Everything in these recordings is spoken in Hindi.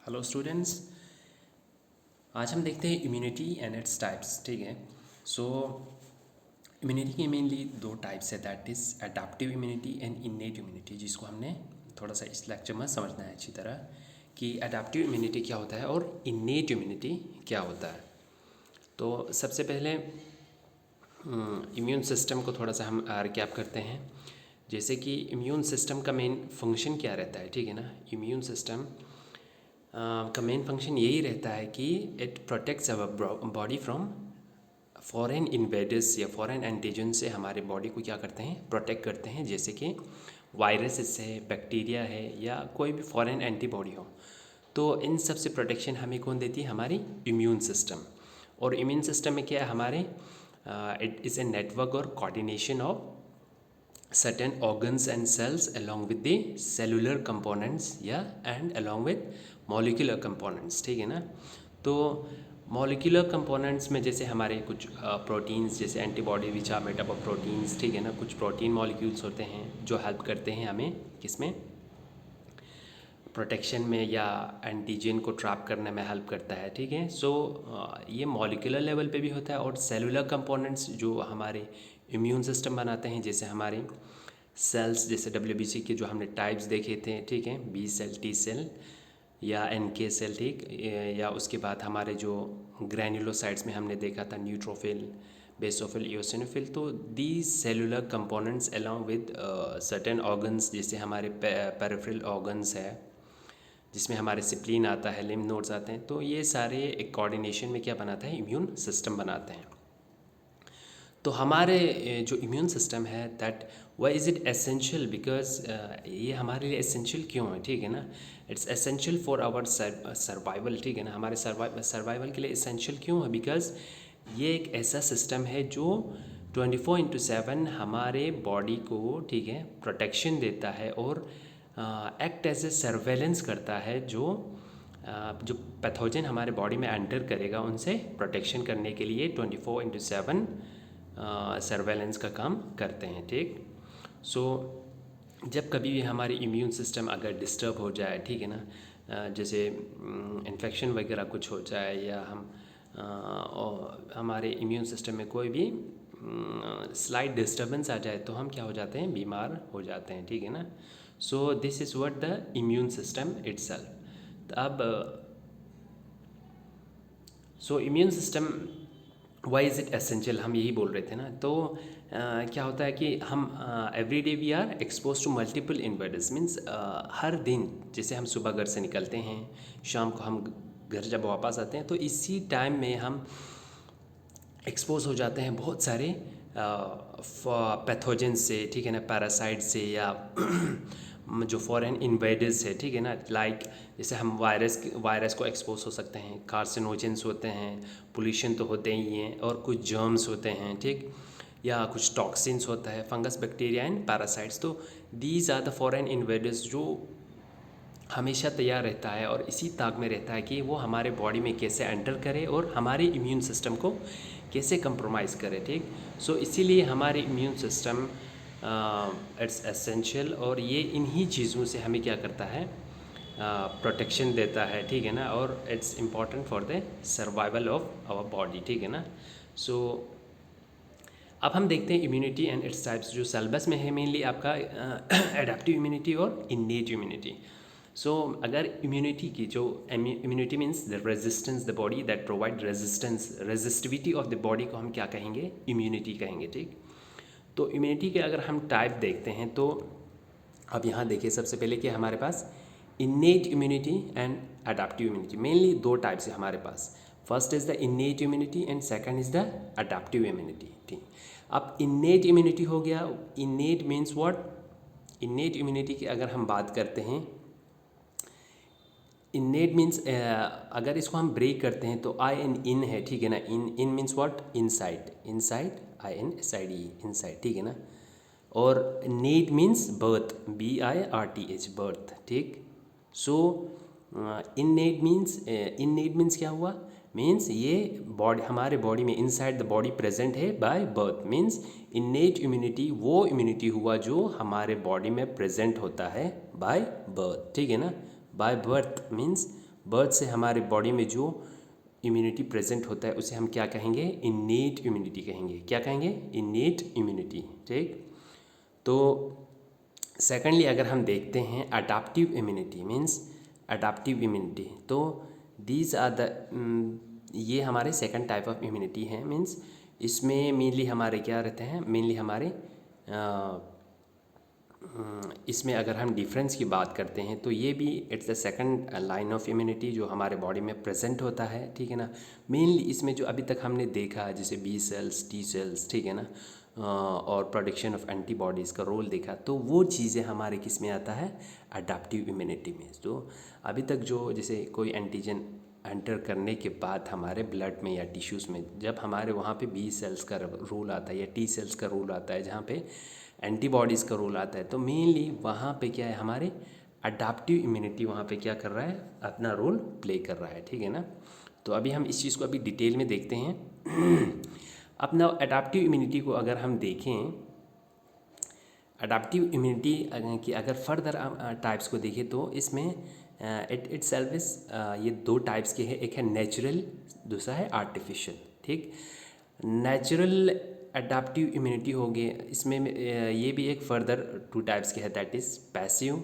हेलो स्टूडेंट्स, आज हम देखते हैं इम्यूनिटी एंड इट्स टाइप्स। ठीक है। सो इम्यूनिटी के मेनली दो टाइप्स है, that is adaptive immunity and innate immunity, जिसको हमने थोड़ा सा इस लेक्चर में समझना है अच्छी तरह कि एडाप्टिव इम्यूनिटी क्या होता है और इन्नेट इम्यूनिटी क्या होता है। तो सबसे पहले इम्यून सिस्टम को थोड़ा सा हम रिकैप करते हैं। जैसे कि इम्यून सिस्टम का मेन फंक्शन क्या रहता है, ठीक है ना। इम्यून सिस्टम का मेन फंक्शन यही रहता है कि it protects our body from foreign invaders या फॉरेन एंटीजन से हमारे बॉडी को क्या करते हैं, प्रोटेक्ट करते हैं। जैसे कि वायरस है, बैक्टीरिया है या कोई भी फॉरेन एंटीबॉडी हो, तो इन सब से प्रोटेक्शन हमें कौन देती है, हमारी इम्यून सिस्टम। और इम्यून सिस्टम में क्या है हमारे, इट इज़ ए नेटवर्क और coordination of certain organs and cells along with the cellular components and along with molecular components, ठीक है ना। तो molecular components में जैसे हमारे कुछ प्रोटीन्स, जैसे antibody which are made up of proteins, ठीक है ना। कुछ प्रोटीन मॉलिक्यूल्स होते हैं जो हेल्प करते हैं हमें किसमें, प्रोटेक्शन में या एंटीजन को ट्रैप करने में हेल्प करता है, ठीक है। सो ये मॉलिक्यूलर लेवल पे भी होता है। और सेलुलर कंपोनेंट्स जो हमारे इम्यून सिस्टम बनाते हैं, जैसे हमारे सेल्स, जैसे डब्ल्यूबीसी के जो हमने टाइप्स देखे थे, ठीक है, बी सेल, टी सेल या एनके सेल, ठीक, या उसके बाद हमारे जो ग्रैन्युलोसाइट्स में हमने देखा था न्यूट्रोफिल, बेसोफिल, इओसिनोफिल। तो these cellular components along with certain organs, जैसे हमारे पेरिफेरल ऑर्गन्स है, जिसमें हमारे सिप्लिन आता है, लिम्फ नोड्स आते हैं। तो ये सारे एक कोऑर्डिनेशन में क्या बनाता है, इम्यून सिस्टम बनाते हैं। तो हमारे जो इम्यून सिस्टम है that why is it essential, because ये हमारे लिए एसेंशियल क्यों है, ठीक है ना। It's essential for our survival, ठीक है ना। हमारे सर्वाइवल के लिए एसेंशियल क्यों है, बिकॉज ये एक ऐसा सिस्टम है जो 24/7 हमारे बॉडी को, ठीक है, प्रोटेक्शन देता है और एक्ट एज ए सर्वेलेंस करता है, जो पैथोजन हमारे बॉडी में एंटर करेगा उनसे प्रोटेक्शन करने के लिए 24/7 सर्वेलेंस का काम करते हैं, ठीक। सो जब कभी भी हमारी इम्यून सिस्टम अगर डिस्टर्ब हो जाए, ठीक है ना, जैसे इन्फेक्शन वगैरह कुछ हो जाए या और हमारे इम्यून सिस्टम में कोई भी स्लाइट डिस्टर्बेंस आ जाए, तो हम क्या हो जाते हैं, बीमार हो जाते हैं, ठीक है ना। So this is what the immune system itself. अब so immune system why is it essential, हम यही बोल रहे थे ना। तो क्या होता है कि हम every day we are expose to multiple invaders, means हर दिन, जैसे हम सुबह घर से निकलते हैं, शाम को हम घर जब वापस आते हैं, तो इसी टाइम में हम एक्सपोज हो जाते हैं बहुत सारे पैथोजन से, ठीक है ना, पैरासाइट से या जो फॉरेन इन्वेडर्स है, ठीक है ना। लाइक जैसे हम वायरस को एक्सपोज हो सकते हैं, कार्सिनोजेंस होते हैं, पोल्यूशन तो होते ही हैं, और कुछ जर्म्स होते हैं, ठीक, या कुछ टॉक्सिन्स होता है, फंगस, बैक्टीरिया एंड पैरासाइट्स। तो these are the foreign invaders जो हमेशा तैयार रहता है और इसी ताक में रहता है कि वो हमारे बॉडी में कैसे एंटर करे और हमारे इम्यून सिस्टम को कैसे कंप्रोमाइज़ करे, ठीक। सो इसीलिए हमारे इम्यून सिस्टम इट्स एसेंशियल, और ये इन्हीं चीज़ों से हमें क्या करता है, प्रोटेक्शन देता है, ठीक है ना। और it's important for the survival of our body, ठीक है ना। सो अब हम देखते हैं इम्यूनिटी एंड इट्स टाइप्स। जो सिलेबस में है मेनली आपका एडेप्टिव इम्यूनिटी और इन्नेट इम्यूनिटी। सो अगर इम्यूनिटी की जो immunity means the resistance, the body that provide resistance, resistivity of the body को हम क्या कहेंगे, इम्यूनिटी कहेंगे, ठीक। तो इम्यूनिटी के अगर हम टाइप देखते हैं, तो अब यहाँ देखिए सबसे पहले कि हमारे पास innate immunity and adaptive immunity, mainly दो टाइप्स है हमारे पास। First is the innate immunity and second is the adaptive immunity, ठीक। अब इन्नेट इम्यूनिटी हो गया, innate means what, innate immunity की अगर हम बात करते हैं, इन्नेट मीन्स अगर इसको हम ब्रेक करते हैं तो आई एन इन है, ठीक है ना। In means what, inside, inside, I N side, E inside, ठीक है ना। और net means birth, BIRTH, birth, ठीक। सो इननेट मीन्स क्या हुआ, मीन्स ये बॉडी, हमारे बॉडी में इनसाइड द बॉडी प्रेजेंट है by birth. Means innate immunity वो इम्यूनिटी हुआ जो हमारे बॉडी में प्रेजेंट होता है बाय बर्थ, ठीक है ना। बाय बर्थ मीन्स बर्थ से हमारे बॉडी में जो इम्यूनिटी प्रेजेंट होता है उसे हम क्या कहेंगे, इन्नेट इम्यूनिटी कहेंगे। क्या कहेंगे, इन्नेट इम्यूनिटी। ठीक, तो सेकेंडली अगर हम देखते हैं adaptive immunity means adaptive immunity, तो दीज आर द ये हमारे सेकंड टाइप ऑफ इम्यूनिटी है। मीन्स इसमें मेनली हमारे क्या रहते हैं, मेनली हमारे इसमें अगर हम डिफरेंस की बात करते हैं तो ये भी it's the second line of immunity जो हमारे बॉडी में प्रेजेंट होता है। ठीक है ना, मेनली इसमें जो अभी तक हमने देखा जैसे बी सेल्स, टी सेल्स, ठीक है ना, और प्रोडक्शन ऑफ एंटीबॉडीज़ का रोल देखा, तो वो चीज़ें हमारे किस में आता है, अडाप्टिव इम्यूनिटी में। तो अभी तक जो जैसे कोई एंटीजन एंटर करने के बाद हमारे ब्लड में या टिश्यूज़ में जब हमारे वहाँ पे बी सेल्स का रोल आता है या टी सेल्स का रोल आता है, जहाँ पे एंटीबॉडीज़ का रोल आता है, तो मेनली वहाँ पे क्या है, हमारे अडाप्टिव इम्यूनिटी वहाँ पे क्या कर रहा है, अपना रोल प्ले कर रहा है। ठीक है ना, तो अभी हम इस चीज़ को अभी डिटेल में देखते हैं। अपना अडाप्टिव इम्यूनिटी को अगर हम देखें, अडाप्टिव इम्यूनिटी की अगर फर्दर टाइप्स को देखें तो इसमें इट सेल्फ इज ये दो टाइप्स के हैं, एक है नेचुरल, दूसरा है आर्टिफिशियल। ठीक, नेचुरल अडाप्टिव इम्यूनिटी हो गए, इसमें ये भी एक फर्दर टू टाइप्स के है, दैट इज़ पैसिव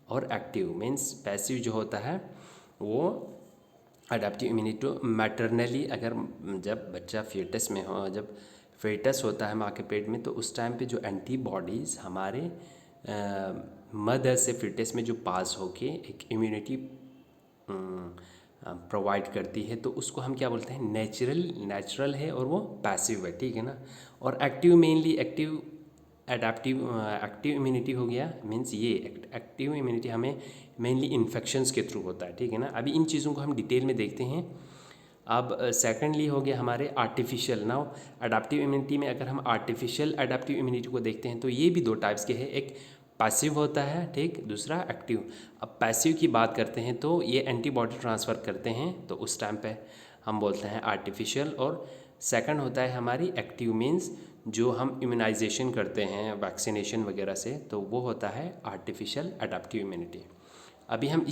और एक्टिव। मीन्स पैसिव जो होता है वो अडाप्टिव इम्यूनिटी मैटरनली, अगर जब बच्चा फीटस में हो, जब फीटस होता है माँ के पेट में, तो उस टाइम पे जो एंटीबॉडीज़ हमारे मदर से फीटस में जो पास होके एक इम्यूनिटी प्रोवाइड करती है, तो उसको हम क्या बोलते हैं, नेचुरल है और वो पैसिव है। ठीक है ना, और active, mainly active active immunity हो गया। मीन्स ये एक्टिव इम्यूनिटी हमें मेनली इन्फेक्शंस के थ्रू होता है। ठीक है ना, अभी इन चीज़ों को हम डिटेल में देखते हैं। अब सेकेंडली हो गया हमारे आर्टिफिशियल। नाउ अडाप्टिव इम्यूनिटी में अगर हम आर्टिफिशियल अडाप्टिव इम्यूनिटी को देखते हैं तो ये भी दो टाइप्स के हैं, एक पैसिव होता है, ठीक, दूसरा एक्टिव। अब पैसिव की बात करते हैं तो ये एंटीबॉडी ट्रांसफ़र करते हैं, तो उस टाइम पे हम बोलते हैं आर्टिफिशियल। और सेकंड होता है हमारी एक्टिव, मीन्स जो हम इम्यूनाइजेशन करते हैं वैक्सीनेशन वगैरह से, तो वो होता है आर्टिफिशियल अडाप्टिव इम्यूनिटी। अभी हम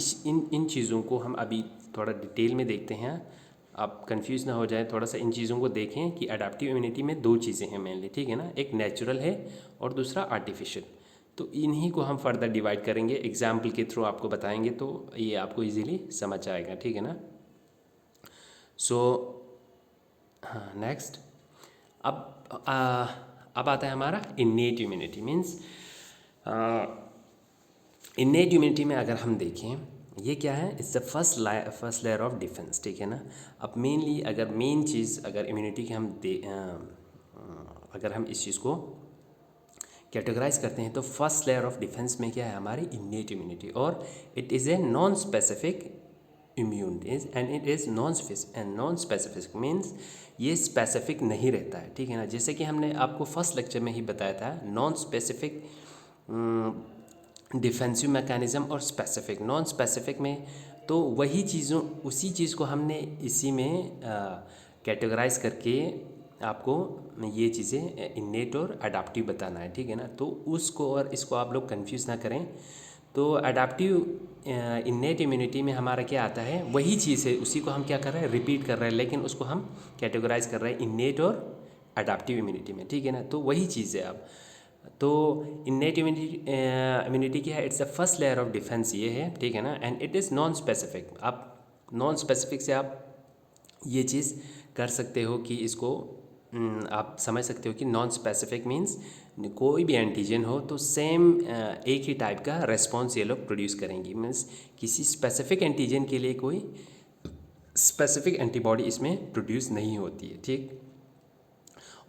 इन चीज़ों को हम अभी थोड़ा डिटेल में देखते हैं, आप कंफ्यूज ना हो जाए, थोड़ा सा इन चीज़ों को देखें कि अडाप्टिव इम्यूनिटी में दो चीज़ें हैं मेनली। ठीक है ना, एक नेचुरल है और दूसरा आर्टिफिशियल। तो इन्हीं को हम फर्दर डिवाइड करेंगे, एग्जाम्पल के थ्रू आपको बताएंगे, तो ये आपको इजीली समझ आएगा। ठीक है ना, सो हाँ, नेक्स्ट अब आता है हमारा innate immunity. Means innate immunity में अगर हम देखें, ये क्या है, it's the first layer of defence. ठीक है ना, अब मेनली अगर मेन चीज़ अगर इम्यूनिटी की हम अगर हम इस चीज़ को कैटेगराइज करते हैं तो फर्स्ट लेयर ऑफ डिफेंस में क्या है, हमारी इन्नेट इम्यूनिटी, और it is a non specific immune and it is non specific means ये स्पेसिफिक नहीं रहता है। ठीक है ना, जैसे कि हमने आपको फर्स्ट लेक्चर में ही बताया था, नॉन स्पेसिफिक डिफेंसिव मैकेनिज़्म और स्पेसिफिक। नॉन स्पेसिफिक में तो वही चीज़ों, उसी चीज़ को हमने इसी में कैटेगराइज करके आपको ये चीज़ें इन्नेट और अडाप्टिव बताना है। ठीक है ना, तो उसको और इसको आप लोग कंफ्यूज ना करें। तो अडाप्टिव इन्नेट इम्यूनिटी में हमारा क्या आता है, वही चीज़ है, उसी को हम क्या कर रहे हैं, रिपीट कर रहे हैं, लेकिन उसको हम कैटेगराइज कर रहे हैं इन्नेट और अडाप्टिव इम्यूनिटी में। ठीक है ना, तो वही चीज़ है। अब तो इन्नेट इम्यूनिटी क्या है, it's the first layer of defence ये है। ठीक है ना, and it is non specific. आप नॉन स्पेसिफिक से आप ये चीज़ कर सकते हो कि इसको आप समझ सकते हो कि नॉन स्पेसिफिक मीन्स कोई भी एंटीजन हो तो सेम एक ही टाइप का रेस्पॉन्स ये लोग प्रोड्यूस करेंगी। मीन्स किसी स्पेसिफिक एंटीजन के लिए कोई स्पेसिफिक एंटीबॉडी इसमें प्रोड्यूस नहीं होती है। ठीक,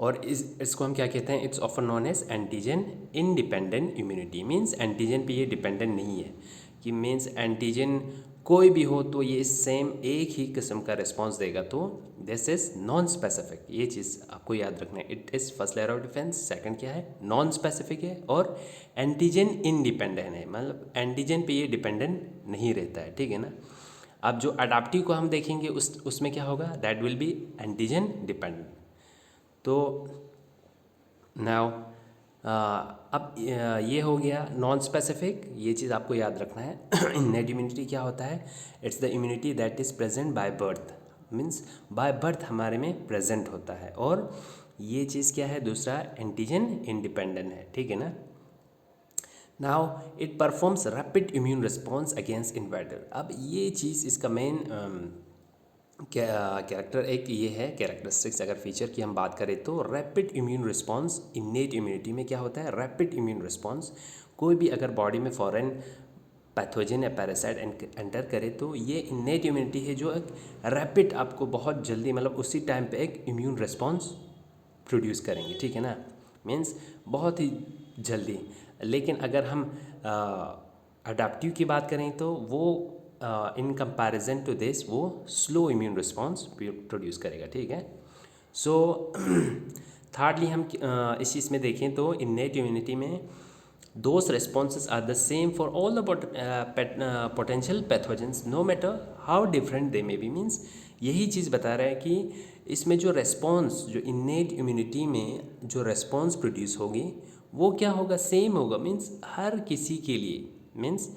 और इसको हम क्या कहते हैं, it's often known as antigen independent immunity. Means antigen पे ये डिपेंडेंट नहीं है कि मीन्स एंटीजन कोई भी हो तो ये सेम एक ही किस्म का रिस्पॉन्स देगा, तो दिस इज नॉन स्पेसिफिक। ये चीज़ आपको याद रखना है, it is first layer of defence. Second क्या है, नॉन स्पेसिफिक है, और एंटीजन इंडिपेंडेंट है, मतलब एंटीजन पे ये डिपेंडेंट नहीं रहता है। ठीक है ना, अब जो अडाप्टिव को हम देखेंगे उसमें क्या होगा, that will be antigen dependent. तो नाउ अब ये हो गया नॉन स्पेसिफिक, ये चीज़ आपको याद रखना है। इन्नेट इम्यूनिटी क्या होता है? It's the immunity that is present by birth, means by birth हमारे में प्रेजेंट होता है। और ये चीज़ क्या है? दूसरा एंटीजन इंडिपेंडेंट है, ठीक है ना। Now it performs rapid immune response against invader. अब ये चीज़ इसका मेन कैरेक्टर एक ये है, कैरेक्टरिस्टिक्स अगर फीचर की हम बात करें तो rapid immune response. Innate immunity में क्या होता है? Rapid immune response. कोई भी अगर बॉडी में फॉरेन पैथोजन या पैरासाइट एंटर करे तो ये इन्नेट इम्यूनिटी है जो एक रैपिड, आपको बहुत जल्दी मतलब उसी टाइम पे एक इम्यून रिस्पॉन्स प्रोड्यूस करेंगे, ठीक है ना, मीन्स बहुत ही जल्दी। लेकिन अगर हम अडाप्टिव की बात करें तो वो इन कंपैरिजन टू दिस वो स्लो इम्यून रिस्पॉन्स प्रोड्यूस करेगा, ठीक है। सो थर्डली हम इस चीज़ में देखें तो इन्नेट इम्यूनिटी में those responses are the same for all the potential pathogens no matter how different they may be, means यही चीज़ बता रहा है कि इसमें जो रेस्पॉन्स, जो इन्नेट इम्यूनिटी में जो रेस्पॉन्स प्रोड्यूस होगी वो क्या होगा? सेम होगा, मीन्स हर किसी के लिए। मीन्स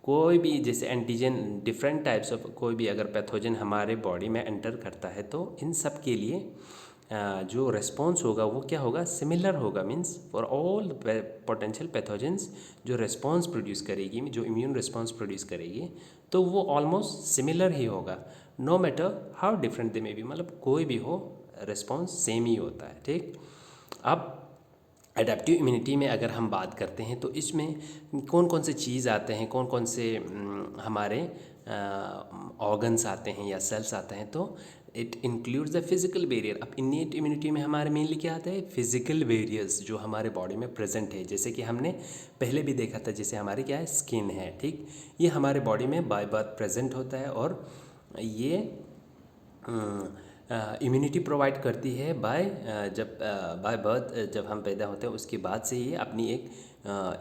कोई भी जैसे एंटीजन डिफरेंट टाइप्स ऑफ कोई भी अगर पैथोजन हमारे बॉडी में एंटर करता है तो इन सब के लिए जो रेस्पॉन्स होगा वो क्या होगा? सिमिलर होगा, means for all potential pathogens जो रेस्पॉन्स प्रोड्यूस करेगी, जो इम्यून रेस्पॉन्स प्रोड्यूस करेगी तो वो ऑलमोस्ट सिमिलर ही होगा, no matter how different they may be, मतलब कोई भी हो रेस्पॉन्स सेम ही होता है, ठीक। अब एडेप्टिव इम्यूनिटी में अगर हम बात करते हैं तो इसमें कौन कौन से चीज़ आते हैं, कौन कौन से हमारे ऑर्गन्स आते हैं या सेल्स आते हैं, तो it includes the physical barrier. अब इन्नेट इम्यूनिटी में हमारे मेनली क्या आता है? फिजिकल बैरियर्स जो हमारे बॉडी में प्रेजेंट है, जैसे कि हमने पहले भी देखा था, जैसे हमारी क्या है? स्किन है, ठीक। ये हमारे बॉडी में बाय बर्थ प्रेजेंट होता है और ये इम्यूनिटी प्रोवाइड करती है बाय बर्थ, जब हम पैदा होते हैं उसके बाद से ये अपनी एक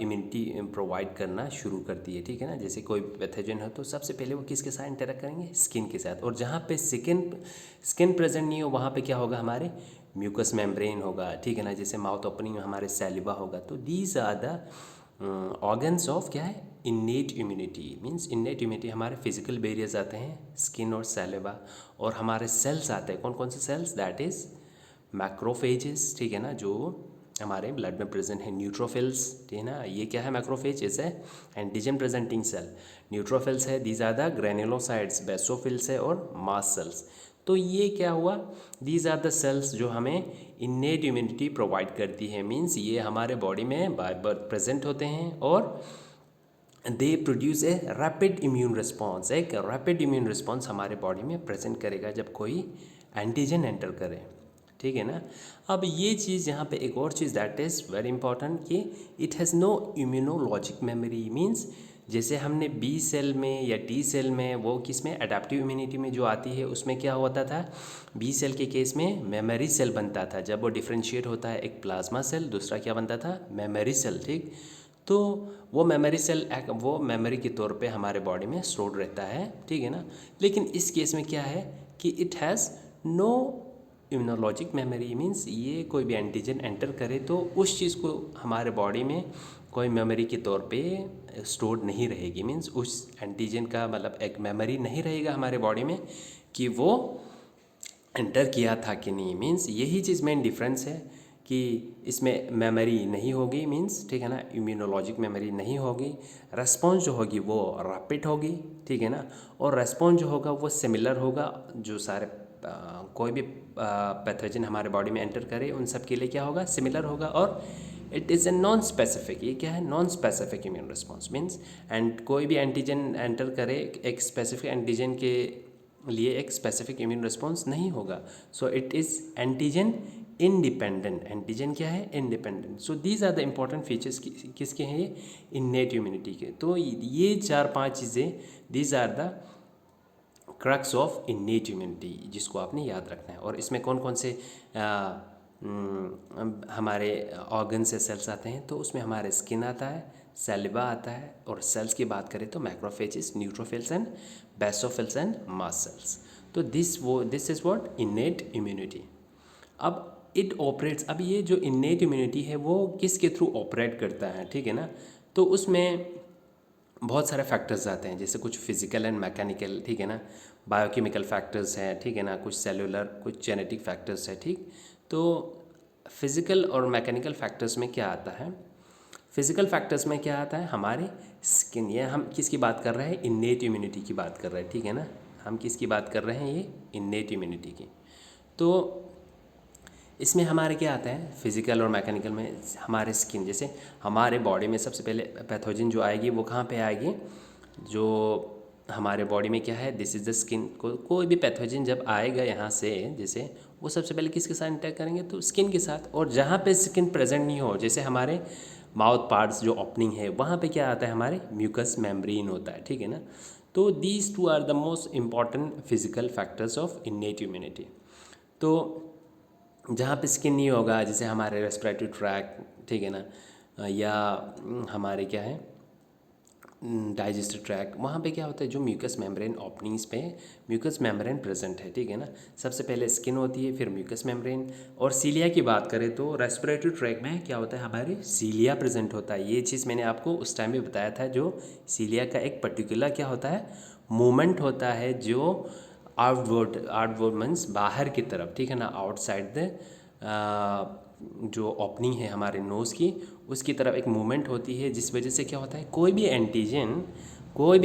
इम्यूनिटी प्रोवाइड करना शुरू करती है, ठीक है ना। जैसे कोई पैथोजन हो तो सबसे पहले वो किसके साथ इंटरेक्ट करेंगे? स्किन के साथ। और जहाँ पे स्किन प्रेजेंट नहीं हो वहाँ पे क्या होगा? हमारे म्यूकस मेम्ब्रेन होगा, ठीक है ना। जैसे माउथ ओपनिंग में हमारे सैलिवा होगा। तो these are the organs of क्या है? Innate immunity. Means innate immunity हमारे फिजिकल बैरियर्स आते हैं, स्किन और सैलिवा, और हमारे सेल्स आते हैं। कौन कौन से सेल्स? दैट इज़ मैक्रोफेजेस, ठीक है ना, जो हमारे ब्लड में प्रेजेंट है। न्यूट्रोफिल्स, ठीक है ना, ये क्या है? मैक्रोफेज इज है एंटीजन प्रेजेंटिंग सेल। न्यूट्रोफिल्स है, these are the granulocytes. Basophils है और मास्ट सेल्स। तो ये क्या हुआ? दीज आर द सेल्स जो हमें इन्नेट इम्यूनिटी प्रोवाइड करती है। मीन्स ये हमारे बॉडी में बाय बर्थ प्रेजेंट होते हैं और they produce a rapid immune response. एक रैपिड इम्यून रिस्पॉन्स हमारे बॉडी में प्रेजेंट करेगा जब कोई एंटीजन एंटर करे, ठीक है ना। अब ये चीज़ यहाँ पे एक और चीज़ दैट इज़ वेरी इंपॉर्टेंट कि it has no immunologic memory. Means जैसे हमने बी सेल में या टी सेल में, वो किस में? एडेप्टिव इम्यूनिटी में जो आती है उसमें क्या होता था? बी सेल के केस में मेमोरी सेल बनता था। जब वो डिफ्रेंशिएट होता है, एक प्लाज्मा सेल, दूसरा क्या बनता था? मेमोरी सेल, ठीक। तो वो मेमोरी सेल वो मेमोरी के तौर पे हमारे बॉडी में स्टोर्ड रहता है, ठीक है ना। लेकिन इस केस में क्या है कि it has no immunologic memory. Means ये कोई भी एंटीजन एंटर करे तो उस चीज़ को हमारे बॉडी में कोई मेमोरी के तौर पे स्टोर्ड नहीं रहेगी। मीन्स उस एंटीजन का मतलब एक मेमोरी नहीं रहेगा हमारे बॉडी में कि वो एंटर किया था कि नहीं। मीन्स यही चीज़ मेन डिफरेंस है कि इसमें मेमोरी नहीं होगी, मीन्स, ठीक है ना, इम्यूनोलॉजिक मेमोरी नहीं होगी। रेस्पॉन्स जो होगी वो रैपिड होगी, ठीक है ना, और रेस्पॉन्स जो होगा वो सिमिलर होगा। जो सारे कोई भी पैथोजन हमारे बॉडी में एंटर करे उन सब के लिए क्या होगा? सिमिलर होगा। और it is a non specific. ये क्या है? Non specific immune response. Means and कोई भी एंटीजन एंटर करे एक स्पेसिफिक एंटीजन के लिए एक स्पेसिफिक इम्यून रिस्पॉन्स नहीं होगा। So it is antigen independent. Antigen क्या है? Independent. So these are the important features किसके हैं? ये इन्नेट इम्यूनिटी के। तो ये 4-5 चीज़ें, these are the crux of innate immunity, जिसको आपने याद रखना है। और इसमें कौन कौन से हमारे ऑर्गन से सेल्स आते हैं? तो उसमें हमारे स्किन आता है, सैलिवा आता है, और सेल्स की बात करें तो macrophages, neutrophils and basophils and mast cells. तो this is what innate immunity. अब इट ऑपरेट्स, अब ये जो इन्नेट इम्यूनिटी है वो किसके थ्रू ऑपरेट करता है, ठीक है ना। तो उसमें बहुत सारे फैक्टर्स आते हैं, जैसे कुछ फिजिकल एंड मैकेनिकल, ठीक है ना, बायोकेमिकल फैक्टर्स हैं, ठीक है ना, कुछ सेलुलर, कुछ जेनेटिक फैक्टर्स है, ठीक। तो फिजिकल और मैकेनिकल फैक्टर्स में क्या आता है, फिजिकल फैक्टर्स में क्या आता है, हमारे स्किन, ये हम किसकी बात कर रहे हैं, इन्नेट इम्यूनिटी की बात कर रहे हैं, ठीक है ना, हम किसकी बात कर रहे हैं, ये इन्नेट इम्यूनिटी की। तो इसमें हमारे क्या आता है, फिजिकल और मैकेनिकल में हमारे स्किन, जैसे हमारे बॉडी में सबसे पहले पैथोजन जो आएगी वो कहाँ पे आएगी, जो हमारे बॉडी में क्या है, दिस इज़ द स्किन। कोई भी पैथोजन जब आएगा यहाँ से, जैसे वो सबसे पहले किसके साथ अटैक करेंगे, तो स्किन के साथ। और जहाँ पे स्किन प्रेजेंट नहीं हो, जैसे हमारे माउथ पार्ट्स जो ओपनिंग है वहाँ पे क्या आता है, हमारे म्यूकस मेम्ब्रेन होता है, ठीक है ना। तो these two are the most important physical factors of innate immunity. तो जहाँ पे स्किन नहीं होगा, जैसे हमारे रेस्पिरेटरी ट्रैक, ठीक है ना, या हमारे क्या है डाइजेस्टिव ट्रैक, वहाँ पे क्या होता है, जो म्यूकस मेम्ब्रेन ओपनिंग्स पे म्यूकस मेम्ब्रेन प्रेजेंट है, ठीक है ना। सबसे पहले स्किन होती है, फिर म्यूकस मेम्ब्रेन। और सीलिया की बात करें तो रेस्पिरेटरी ट्रैक में क्या होता है, हमारे सीलिया प्रेजेंट होता है। ये चीज़ मैंने आपको उस टाइम भी बताया था, जो सीलिया का एक पर्टिकुलर क्या होता है, मूवमेंट होता है, जो आउटवर्ड मीन्स बाहर की तरफ, ठीक है ना, आउटसाइड द जो ओपनिंग है हमारे नोज़ की, उसकी तरफ एक मूवमेंट होती है, जिस वजह से क्या होता है, कोई भी